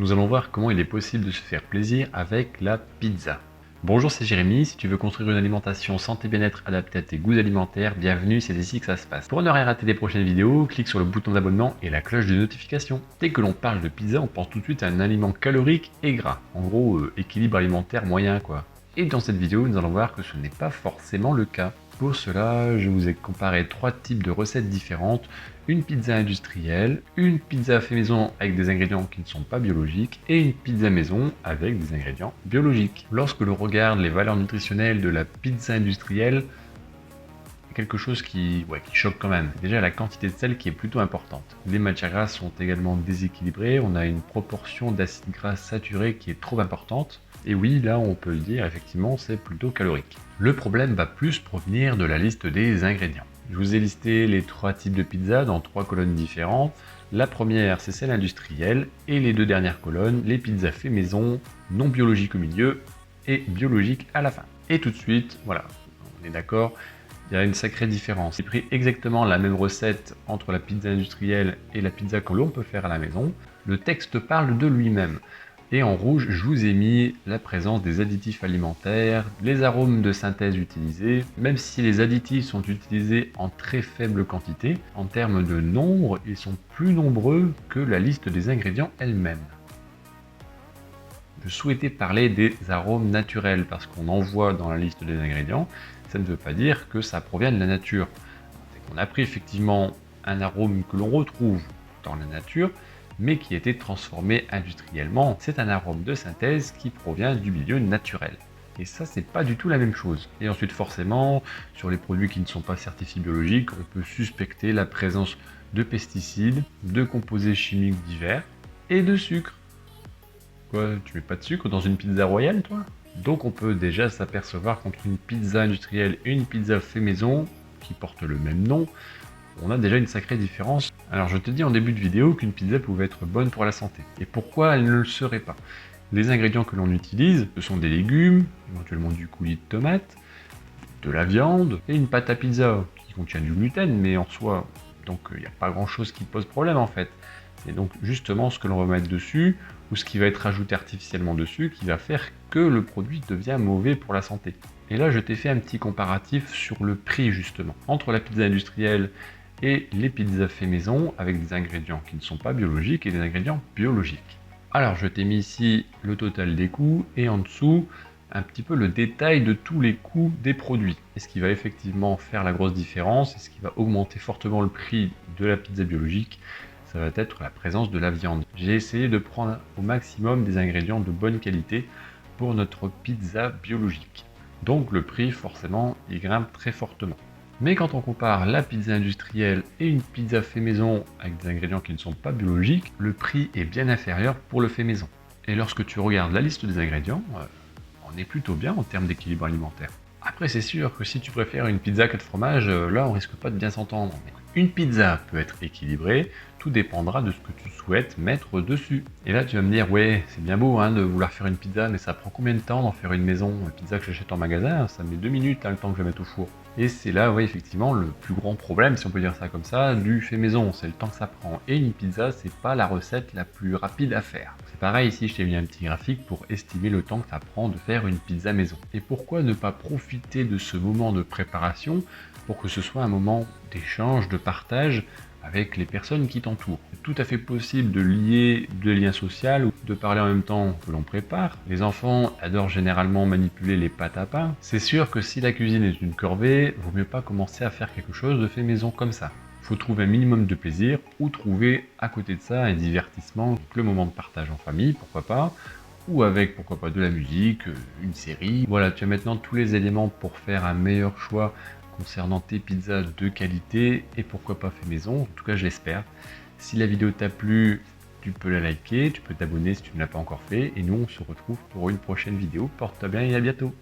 Nous allons voir comment il est possible de se faire plaisir avec la pizza. Bonjour, c'est Jérémy. Si tu veux construire une alimentation santé bien-être adaptée à tes goûts alimentaires, bienvenue, c'est ici que ça se passe. Pour ne rien rater des prochaines vidéos, clique sur le bouton d'abonnement et la cloche de notification. Dès que l'on parle de pizza, on pense tout de suite à un aliment calorique et gras. En gros, équilibre alimentaire moyen quoi. Et dans cette vidéo, nous allons voir que ce n'est pas forcément le cas. Pour cela, je vous ai comparé 3 types de recettes différentes, une pizza industrielle, une pizza fait maison avec des ingrédients qui ne sont pas biologiques et une pizza maison avec des ingrédients biologiques. Lorsque l'on regarde les valeurs nutritionnelles de la pizza industrielle, quelque chose qui choque quand même. Déjà la quantité de sel qui est plutôt importante. Les matières grasses sont également déséquilibrées, on a une proportion d'acides gras saturés qui est trop importante. Et oui, là on peut le dire, effectivement c'est plutôt calorique. Le problème va plus provenir de la liste des ingrédients. Je vous ai listé les 3 types de pizza dans 3 colonnes différentes. La première c'est celle industrielle et les 2 dernières colonnes, les pizzas fait maison, non biologiques au milieu et biologiques à la fin. Et tout de suite, voilà, on est d'accord, il y a une sacrée différence. J'ai pris exactement la même recette entre la pizza industrielle et la pizza que l'on peut faire à la maison. Le texte parle de lui-même. Et en rouge, je vous ai mis la présence des additifs alimentaires, les arômes de synthèse utilisés, même si les additifs sont utilisés en très faible quantité, en termes de nombre, ils sont plus nombreux que la liste des ingrédients elle-même. Je souhaitais parler des arômes naturels parce qu'on en voit dans la liste des ingrédients, ça ne veut pas dire que ça provient de la nature. On a pris effectivement un arôme que l'on retrouve dans la nature, mais qui a été transformé industriellement. C'est un arôme de synthèse qui provient du milieu naturel. Et ça, c'est pas du tout la même chose. Et ensuite, forcément, sur les produits qui ne sont pas certifiés biologiques, on peut suspecter la présence de pesticides, de composés chimiques divers et de sucre. Quoi, tu mets pas de sucre dans une pizza royale, toi? Donc on peut déjà s'apercevoir qu'entre une pizza industrielle et une pizza fait maison, qui porte le même nom, on a déjà une sacrée différence. Alors je te dis en début de vidéo qu'une pizza pouvait être bonne pour la santé. Et pourquoi elle ne le serait pas? Les ingrédients que l'on utilise, ce sont des légumes, éventuellement du coulis de tomate, de la viande et une pâte à pizza qui contient du gluten, mais en soi, donc il n'y a pas grand chose qui pose problème en fait. C'est donc justement ce que l'on va mettre dessus ou ce qui va être ajouté artificiellement dessus qui va faire que le produit devient mauvais pour la santé. Et là, je t'ai fait un petit comparatif sur le prix justement entre la pizza industrielle et les pizzas fait maison avec des ingrédients qui ne sont pas biologiques et des ingrédients biologiques. Alors, je t'ai mis ici le total des coûts et en dessous un petit peu le détail de tous les coûts des produits. Et ce qui va effectivement faire la grosse différence et ce qui va augmenter fortement le prix de la pizza biologique, ça va être la présence de la viande. J'ai essayé de prendre au maximum des ingrédients de bonne qualité pour notre pizza biologique. Donc le prix forcément il grimpe très fortement. Mais quand on compare la pizza industrielle et une pizza fait maison avec des ingrédients qui ne sont pas biologiques, le prix est bien inférieur pour le fait maison. Et lorsque tu regardes la liste des ingrédients, on est plutôt bien en termes d'équilibre alimentaire. Après c'est sûr que si tu préfères une pizza 4 fromages, là on risque pas de bien s'entendre. Une pizza peut être équilibrée, tout dépendra de ce que tu souhaites mettre dessus. Et là tu vas me dire, ouais c'est bien beau de vouloir faire une pizza, mais ça prend combien de temps d'en faire une maison? Une pizza que j'achète en magasin, ça met 2 minutes le temps que je la mette au four. Et c'est là, oui effectivement, le plus grand problème, si on peut dire ça comme ça, du fait maison, c'est le temps que ça prend. Et une pizza, c'est pas la recette la plus rapide à faire. C'est pareil ici, je t'ai mis un petit graphique pour estimer le temps que ça prend de faire une pizza maison. Et pourquoi ne pas profiter de ce moment de préparation pour que ce soit un moment d'échange, de partage avec les personnes qui t'entourent. C'est tout à fait possible de lier des liens sociaux ou de parler en même temps que l'on prépare. Les enfants adorent généralement manipuler les pâtes à pain. C'est sûr que si la cuisine est une corvée, vaut mieux pas commencer à faire quelque chose de fait maison comme ça. Faut trouver un minimum de plaisir ou trouver à côté de ça un divertissement, le moment de partage en famille, pourquoi pas, ou avec pourquoi pas de la musique, une série. Voilà, tu as maintenant tous les éléments pour faire un meilleur choix concernant tes pizzas de qualité et pourquoi pas fait maison, en tout cas je l'espère. Si la vidéo t'a plu, tu peux la liker, tu peux t'abonner si tu ne l'as pas encore fait et nous on se retrouve pour une prochaine vidéo. Porte-toi bien et à bientôt.